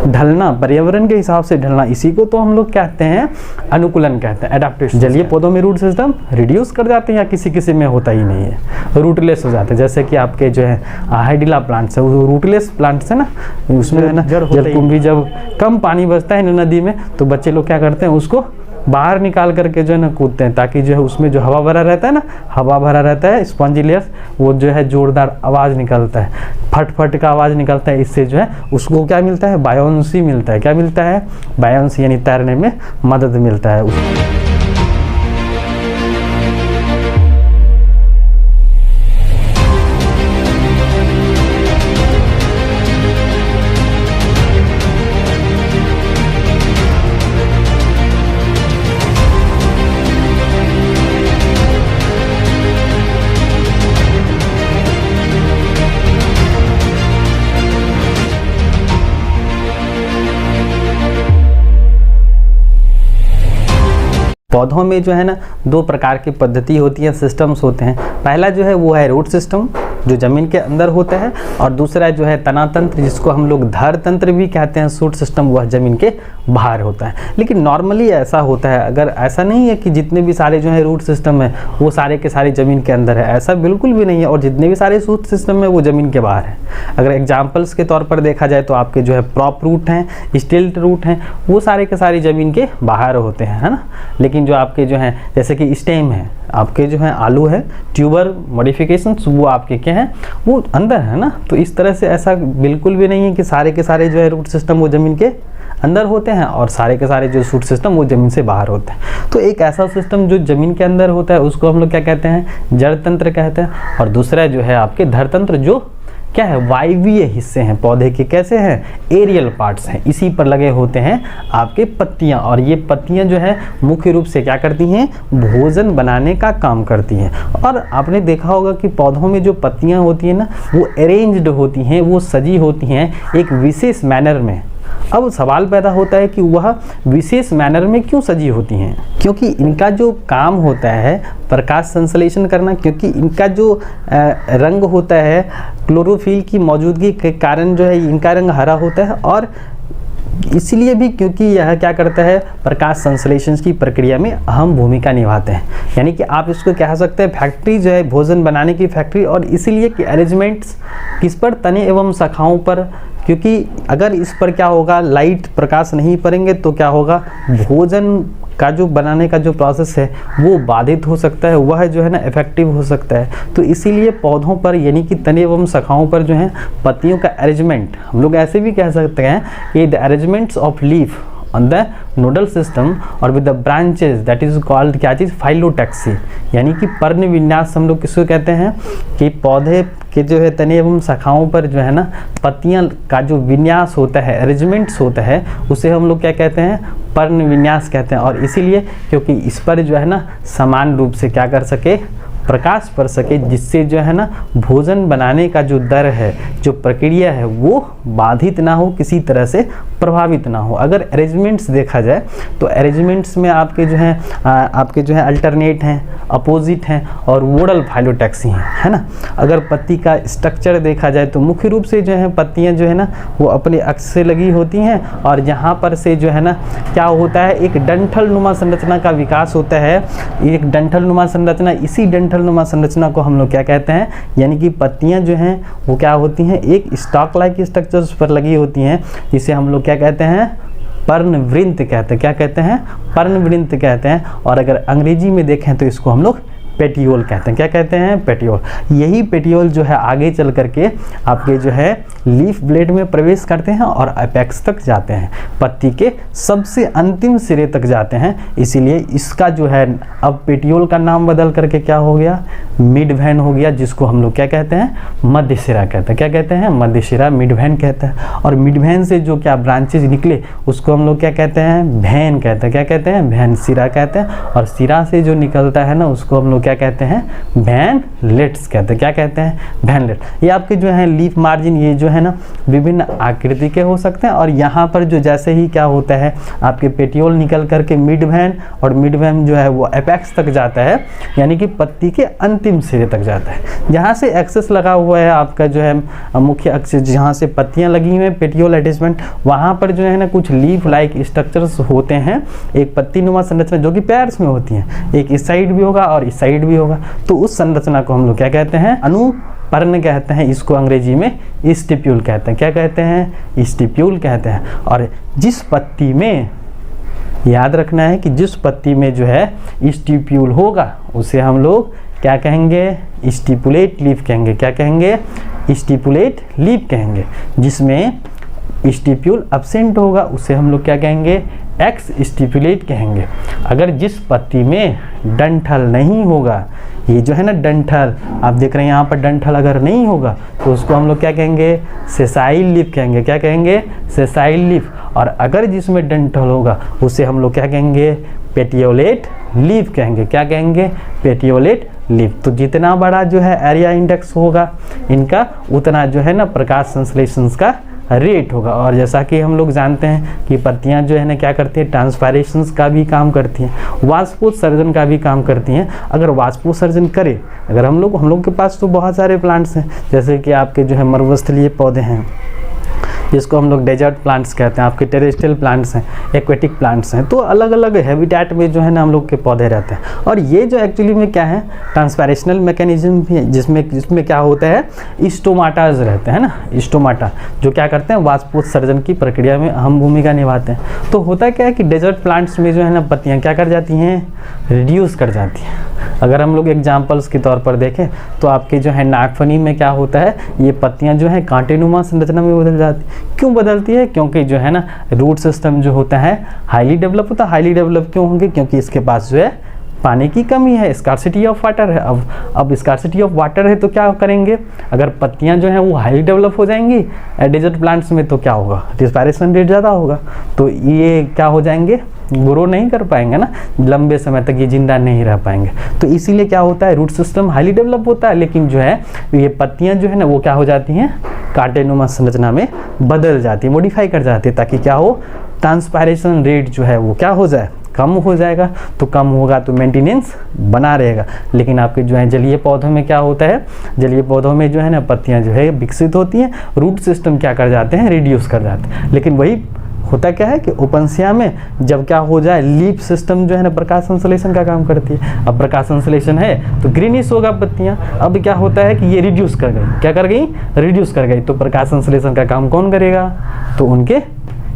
ढलना, पर्यावरण के हिसाब से ढलना, इसी को तो हम लोग कहते हैं अनुकूलन कहते हैं, एडाप्टेशन। जलीय पौधों में रूट सिस्टम रिड्यूस कर जाते हैं या किसी किसी में होता ही नहीं है, रूटलेस हो जाते हैं। जैसे कि आपके जो है हाइडिला प्लांट्स है, वो रूटलेस प्लांट्स है ना, उसमें है ना जलकुंभी, जब कम पानी बचता है नदी में तो बच्चे लोग क्या करते हैं, उसको बाहर निकाल करके जो है ना कूदते हैं, ताकि जो है उसमें जो हवा भरा रहता है ना, हवा भरा रहता है स्पॉन्जी लेयर्स, वो जो है जोरदार आवाज़ निकलता है, फट फट का आवाज़ निकलता है। इससे जो है उसको क्या मिलता है, बायोन्सी मिलता है। क्या मिलता है, बायोन्सी, यानी तैरने में मदद मिलता है उसको। पौधों में जो है ना दो प्रकार की पद्धति होती है, सिस्टम्स होते हैं। पहला जो है वो है रूट सिस्टम, जो ज़मीन के अंदर होता है, और दूसरा जो है तना तंत्र, जिसको हम लोग धर तंत्र भी कहते हैं, शूट सिस्टम, वह ज़मीन के बाहर होता है। लेकिन नॉर्मली ऐसा होता है, अगर ऐसा नहीं है कि जितने भी सारे जो है रूट सिस्टम है वो सारे के सारे ज़मीन के अंदर है, ऐसा बिल्कुल भी नहीं है। और जितने भी सारे शूट सिस्टम है वो ज़मीन के बाहर है। अगर एग्जाम्पल्स के तौर पर देखा जाए तो आपके जो है प्रॉप रूट हैं, स्टिल्ट रूट हैं, वो सारे के सारे ज़मीन के बाहर होते हैं, है ना। लेकिन जो आपके जो हैं जैसे कि स्टेम है, आपके जो है आलू है, ट्यूबर मॉडिफिकेशंस, वो आपके क्या हैं, वो अंदर है ना। तो इस तरह से ऐसा बिल्कुल भी नहीं है कि सारे के सारे जो है रूट सिस्टम वो ज़मीन के अंदर होते हैं और सारे के सारे जो शूट सिस्टम वो ज़मीन से बाहर होते हैं। तो एक ऐसा सिस्टम जो ज़मीन के अंदर होता है उसको हम लोग क्या कहते हैं, जड़ तंत्र कहते हैं। और दूसरा जो है आपके धर तंत्र, जो क्या है, वायवीय हिस्से हैं पौधे के, कैसे हैं, एरियल पार्ट्स हैं, इसी पर लगे होते हैं आपके पत्तियां। और ये पत्तियां जो है मुख्य रूप से क्या करती हैं, भोजन बनाने का काम करती हैं। और आपने देखा होगा कि पौधों में जो पत्तियां होती हैं ना, वो अरेंज्ड होती हैं, वो सजी होती हैं एक विशेष मैनर में। अब सवाल पैदा होता है कि वह विशेष मैनर में क्यों सजी होती हैं, क्योंकि इनका जो काम होता है प्रकाश संश्लेषण करना, क्योंकि इनका जो रंग होता है क्लोरोफिल की मौजूदगी के कारण जो है इनका रंग हरा होता है। और इसलिए भी क्योंकि यह क्या करता है, प्रकाश संश्लेषण की प्रक्रिया में अहम भूमिका निभाते हैं। यानी कि आप इसको कह सकते हैं फैक्ट्री जो है भोजन बनाने की फैक्ट्री। और इसीलिए कि अरेंजमेंट्स किस पर, तने एवं शाखाओं पर, क्योंकि अगर इस पर क्या होगा, लाइट प्रकाश नहीं पड़ेंगे तो क्या होगा, भोजन का जो बनाने का जो प्रोसेस है वो बाधित हो सकता है, वह जो है ना इफेक्टिव हो सकता है। तो इसीलिए पौधों पर यानी कि तने एवं शाखाओं पर जो है पत्तियों का अरेंजमेंट, हम लोग ऐसे भी कह सकते हैं कि the arrangements of leaf on the nodal system और with the branches, that is called क्या चीज़, फाइलोटैक्सी। यानी कि पर्ण विन्यास हम लोग किसको कहते हैं, कि पौधे के जो है तने एवं शाखाओं पर जो है ना पत्तियां का जो विन्यास होता है, अरेंजमेंट्स होता है, उसे हम लोग क्या कहते हैं, पर्ण विन्यास कहते हैं। और इसीलिए क्योंकि इस पर जो है ना समान रूप से क्या कर सके, प्रकाश पड़ सके, जिससे जो है ना भोजन बनाने का जो दर है, जो प्रक्रिया है, वो बाधित ना हो, किसी तरह से प्रभावित ना हो। अगर अरेंजमेंट्स देखा जाए तो अरेंजमेंट्स में आपके जो है अल्टरनेट हैं, अपोजिट हैं और वोडल फाइलोटैक्सी हैं, है ना। अगर पत्ती का स्ट्रक्चर देखा जाए तो मुख्य रूप से जो है पत्तियां जो है ना वो अपने अक्ष से लगी होती हैं, और यहाँ पर से जो है ना क्या होता है, एक डंठल नुमा संरचना का विकास होता है। एक डंठल नुमा संरचना, इसी डंठल नुमा संरचना को हम लोग क्या कहते हैं, यानी कि पत्तियां जो हैं वो क्या होती हैं, एक स्टॉक लाइक स्ट्रक्चर्स पर लगी होती हैं, जिसे हम लोग क्या कहते हैं, पर्णवृंत कहते हैं। क्या कहते हैं, पर्णवृंत कहते हैं। और अगर अंग्रेजी में देखें तो इसको हम लोग पेटियोल कहते हैं। क्या कहते हैं, पेटियोल। यही पेटियोल जो है आगे चल करके आपके जो है लीफ ब्लेड में प्रवेश करते हैं और अपेक्स तक जाते हैं, पत्ती के सबसे अंतिम सिरे तक जाते हैं। इसीलिए इसका जो है अब पेटियोल का नाम बदल करके क्या हो गया, मिड वैन हो गया, जिसको हम लोग क्या कहते हैं, मध्य सिरा कहते हैं। क्या कहते हैं, मध्य सिरा, मिड वैन कहते हैं। और मिड वैन से जो क्या ब्रांचेज निकले उसको हम लोग क्या कहते हैं, वैन कहते हैं। क्या कहते हैं, वैन, सिरा कहते हैं। और सिरा से जो निकलता है ना उसको हम लोग लोग क्या कहते हैं, वैनलेट्स कहते हैं। क्या कहते हैं, वैनलेट। ये आपके जो है लीफ मार्जिन, ये जो है ना विभिन्न आकृति के हो सकते हैं, और यहाँ पर जो जैसे ही क्या होता है आपके पेटियोल निकल करके मिड वैन, और मिड वैन जो है वो एपेक्स तक जाता है, यानी कि पत्ती के अंतिम सिरे तक जाता है। जहाँ से एक्सेस लगा हुआ है आपका जो है मुख्य अक्ष, जहाँ से पत्तियाँ लगी हुई हैं पेटियोल अटैचमेंट, वहाँ पर जो है ना कुछ लीफ लाइक स्ट्रक्चर्स होते हैं, एक पत्ती नुमा संरचना जो कि पेयर्स में होती हैं, एक इस साइड भी होगा और इस साइड भी होगा। तो उस संरचना को हम लोग क्या कहते हैं, अनुपर्ण कहते हैं। इसको अंग्रेजी में स्टिप्यूल कहते हैं। क्या कहते हैं, स्टिप्यूल कहते हैं। और जिस पत्ती में, याद रखना है कि जिस पत्ती में जो है स्टिप्यूल होगा उसे हम लोग क्या कहेंगे, स्टिपुलेट लीफ कहेंगे। क्या कहेंगे, स्टिपुलेट लीफ कहेंगे। जिसमें स्टिप्यूल एब्सेंट होगा उसे हम लोग क्या कहेंगे, एक्स स्टिपुलेट कहेंगे। अगर जिस पत्ती में डंठल नहीं होगा, ये जो है ना डंठल, आप देख रहे हैं यहाँ पर डंठल अगर नहीं होगा तो उसको हम लोग क्या कहेंगे, सेसाइल लीफ कहेंगे। क्या कहेंगे, सेसाइल लीफ। और अगर जिसमें डंठल होगा उसे हम लोग क्या कहेंगे, पेटियोलेट लीफ कहेंगे। क्या कहेंगे, पेटियोलेट लीफ। तो जितना बड़ा जो है एरिया इंडेक्स होगा इनका, उतना जो है ना प्रकाश संश्लेषण का रेट होगा। और जैसा कि हम लोग जानते हैं कि पत्तियां जो है ना क्या करती हैं, ट्रांसपायरेशन का भी काम करती हैं, वाष्पोत्सर्जन का भी काम करती हैं। अगर वाष्पोत्सर्जन करे, अगर हम लोग के पास तो बहुत सारे प्लांट्स हैं, जैसे कि आपके जो है मरुस्थलीय पौधे हैं जिसको हम लोग डेजर्ट प्लांट्स कहते हैं, आपके टेरेस्ट्रियल प्लांट्स हैं, एक्वेटिक प्लांट्स हैं, तो अलग अलग हैबिटेट में जो है ना हम लोग के पौधे रहते हैं। और ये जो एक्चुअली में क्या है, ट्रांसपैरेशनल मैकेनिज्म भी है, जिसमें क्या होता है, स्टोमाटाज रहते हैं ना, स्टोमाटा जो क्या करते हैं, वाष्पोत्सर्जन की प्रक्रिया में अहम भूमिका निभाते हैं। तो होता क्या है कि डेजर्ट प्लांट्स में जो है ना पत्तियाँ क्या कर जाती हैं, रिड्यूस कर जाती हैं। अगर हम लोग एग्जाम्पल्स के तौर पर देखें तो आपके जो है नागफनी में क्या होता है, ये पत्तियां जो है कांटेनुमा संरचना में बदल जाती। क्यों बदलती है, क्योंकि जो है ना रूट सिस्टम जो होता है हाईली डेवलप होता है। हाईली डेवलप क्यों होंगे, क्योंकि इसके पास जो है पानी की कमी है, स्कार्सिटी ऑफ वाटर है। अब स्कार्सिटी ऑफ वाटर है तो क्या करेंगे, अगर पत्तियां जो हैं वो हाईली डेवलप हो जाएंगी डेजर्ट प्लांट्स में तो क्या होगा, रिस्पायरेशन रेट ज़्यादा होगा, तो ये क्या हो जाएंगे, ग्रो नहीं कर पाएंगे ना, लंबे समय तक ये जिंदा नहीं रह पाएंगे। तो इसीलिए क्या होता है, रूट सिस्टम हाईली डेवलप होता है, लेकिन जो है ये पत्तियां जो है ना वो क्या हो जाती हैं, कांटेनुमा संरचना में बदल जाती है, मॉडिफाई कर जाती है, ताकि क्या हो, ट्रांसपायरेशन रेट जो है वो क्या हो जाए, कम हो जाएगा। तो कम होगा तो मेंटेनेंस बना रहेगा। लेकिन आपके जो है जलीय पौधों में क्या होता है, जलीय पौधों में जो है ना पत्तियां जो है विकसित होती हैं, रूट सिस्टम क्या कर जाते हैं, रिड्यूस कर जाते हैं। लेकिन वही होता क्या है कि ओपनसिया में जब क्या हो जाए, लीफ सिस्टम जो है ना प्रकाश संश्लेषण का काम करती है। अब प्रकाश संश्लेषण है तो ग्रीनिश होगा पत्तियां। अब क्या होता है कि ये रिड्यूस कर गई, क्या कर गई, रिड्यूस कर गई। तो प्रकाश संश्लेषण का काम कौन करेगा, तो उनके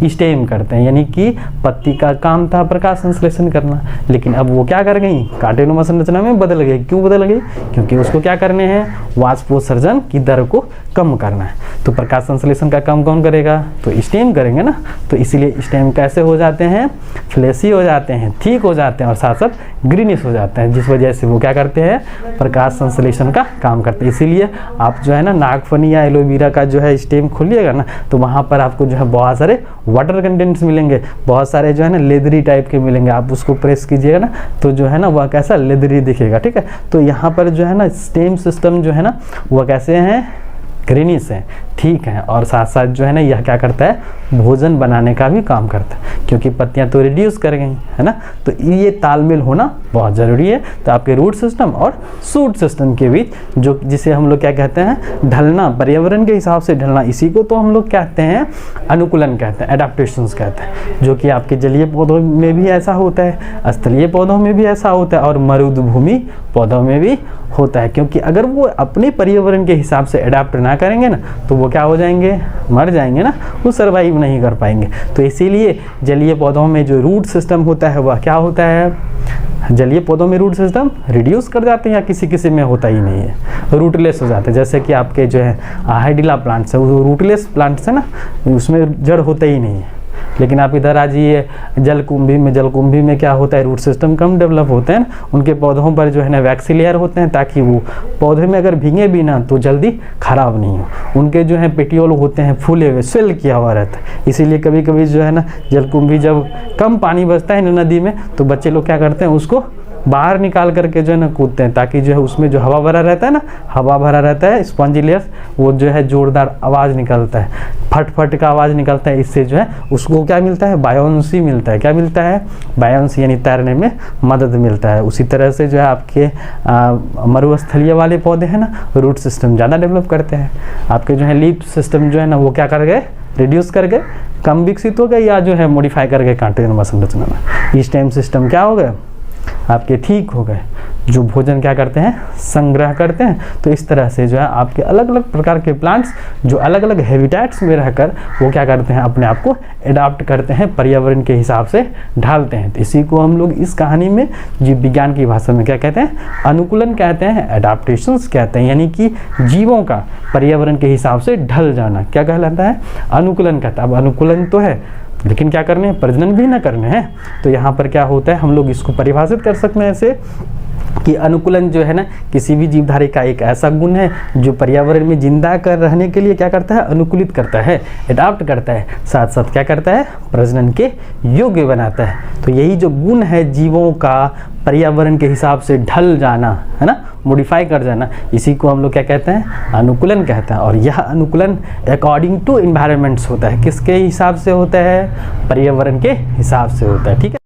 स्टेम करते हैं, यानी कि पत्ती का काम था प्रकाश संश्लेषण करना, लेकिन अब वो क्या कर गई, कांटेनुमा संरचना में बदल गई। क्यों बदल गई, क्योंकि उसको क्या करने हैं, वाष्पोत्सर्जन की दर को कम करना है। तो प्रकाश संश्लेषण का काम कौन करेगा, तो स्टेम करेंगे ना। तो इसीलिए स्टेम कैसे हो जाते हैं, फ्लैशी हो जाते हैं, ठीक हो जाते हैं, और साथ साथ ग्रीनिश हो जाते हैं, जिस वजह से वो क्या करते हैं, प्रकाश संश्लेषण का काम करते हैं। इसीलिए आप जो है ना नागफनी या एलोवेरा का जो है स्टेम खोलिएगा ना, तो वहाँ पर आपको जो है बहुत सारे वाटर कंटेंट्स मिलेंगे, बहुत सारे जो है ना लेदरी टाइप के मिलेंगे। आप उसको प्रेस कीजिएगा ना तो जो है ना वह कैसा लेदरी दिखेगा, ठीक है। तो यहाँ पर जो है ना स्टेम सिस्टम जो है ना वह कैसे हैं, ग्रीनिश है, ठीक है। और साथ साथ जो है ना यह क्या करता है, भोजन बनाने का भी काम करता है, क्योंकि पत्तियां तो रिड्यूस कर गई है ना। तो ये तालमेल होना बहुत ज़रूरी है। तो आपके रूट सिस्टम और शूट सिस्टम के बीच जो जिसे हम लोग क्या कहते हैं, ढलना, पर्यावरण के हिसाब से ढलना, इसी को तो हम लोग कहते हैं अनुकूलन कहते हैं, एडाप्टेशंस कहते हैं, जो कि आपके जलीय पौधों में भी ऐसा होता है, स्थलीय पौधों में भी ऐसा होता है, और मरुभूमि पौधों में भी होता है। क्योंकि अगर वो अपने पर्यावरण के हिसाब से अडाप्ट ना करेंगे ना तो वो क्या हो जाएंगे, मर जाएंगे ना, वो सर्वाइव नहीं कर पाएंगे। तो इसीलिए जलीय पौधों में जो रूट सिस्टम होता है वह क्या होता है, जलीय पौधों में रूट सिस्टम रिड्यूस कर जाते हैं, या किसी किसी में होता ही नहीं है, रूटलेस हो जाते हैं। जैसे कि आपके जो है हाइडिला प्लांट्स है, वो रूटलेस प्लांट्स है ना, उसमें जड़ होता ही नहीं है। लेकिन आप इधर आ जाइए जलकुंभी में क्या होता है, रूट सिस्टम कम डेवलप होते हैं, उनके पौधों पर जो है ना वैक्सी लेयर होते हैं, ताकि वो पौधे में अगर भीगे भी ना तो जल्दी खराब नहीं हो। उनके जो है पेटियोल होते हैं फूले हुए, स्वेल किया हुआ रहता है। इसीलिए कभी कभी जो है ना जलकुंभी जब कम पानी बचता है ना नदी में, तो बच्चे लोग क्या करते हैं, उसको बाहर निकाल करके जो है ना कूदते हैं, ताकि जो है उसमें जो हवा भरा रहता है ना, हवा भरा रहता है स्पॉन्जी लेयर्स, वो जो है जोरदार आवाज़ निकलता है, फट फट का आवाज़ निकलता है। इससे जो है उसको क्या मिलता है, बायोंसी मिलता है। क्या मिलता है, बायोंसी, यानी तैरने में मदद मिलता है। उसी तरह से जो है आपके मरुस्थलीय वाले पौधे हैं ना, रूट सिस्टम ज़्यादा डेवलप करते हैं। आपके जो है लीफ सिस्टम जो है ना वो क्या कर गए, रिड्यूस कर गए, कम विकसित हो गए, या जो है मॉडिफाई कर गए कांटेनुमा संरचना में। स्टेम सिस्टम क्या हो गए, आपके ठीक हो गए, जो भोजन क्या करते हैं, संग्रह करते हैं। तो इस तरह से जो है आपके अलग अलग प्रकार के प्लांट्स जो अलग अलग हैबिटेट्स में रहकर वो क्या करते हैं, अपने आप को एडाप्ट करते हैं, पर्यावरण के हिसाब से ढालते हैं। तो इसी को हम लोग इस कहानी में जीव विज्ञान की भाषा में क्या कहते हैं, अनुकूलन कहते हैं, एडाप्टेशंस कहते हैं, यानी कि जीवों का पर्यावरण के हिसाब से ढल जाना क्या कहलाता है, अनुकूलन कहता है। अब अनुकूलन तो है, लेकिन क्या करने हैं, प्रजनन भी ना करने हैं। तो यहाँ पर क्या होता है, हम लोग इसको परिभाषित कर सकते हैं ऐसे कि अनुकूलन जो है ना किसी भी जीवधारी का एक ऐसा गुण है जो पर्यावरण में जिंदा कर रहने के लिए क्या करता है, अनुकूलित करता है, एडाप्ट करता है, साथ साथ क्या करता है, प्रजनन के योग्य बनाता है। तो यही जो गुण है जीवों का पर्यावरण के हिसाब से ढल जाना है ना, मॉडिफाई कर जाना, इसी को हम लोग क्या कहते हैं, अनुकूलन कहते हैं। और यह अनुकूलन अकॉर्डिंग टू एनवायरनमेंट्स होता है, किसके हिसाब से होता है, पर्यावरण के हिसाब से होता है। ठीक है।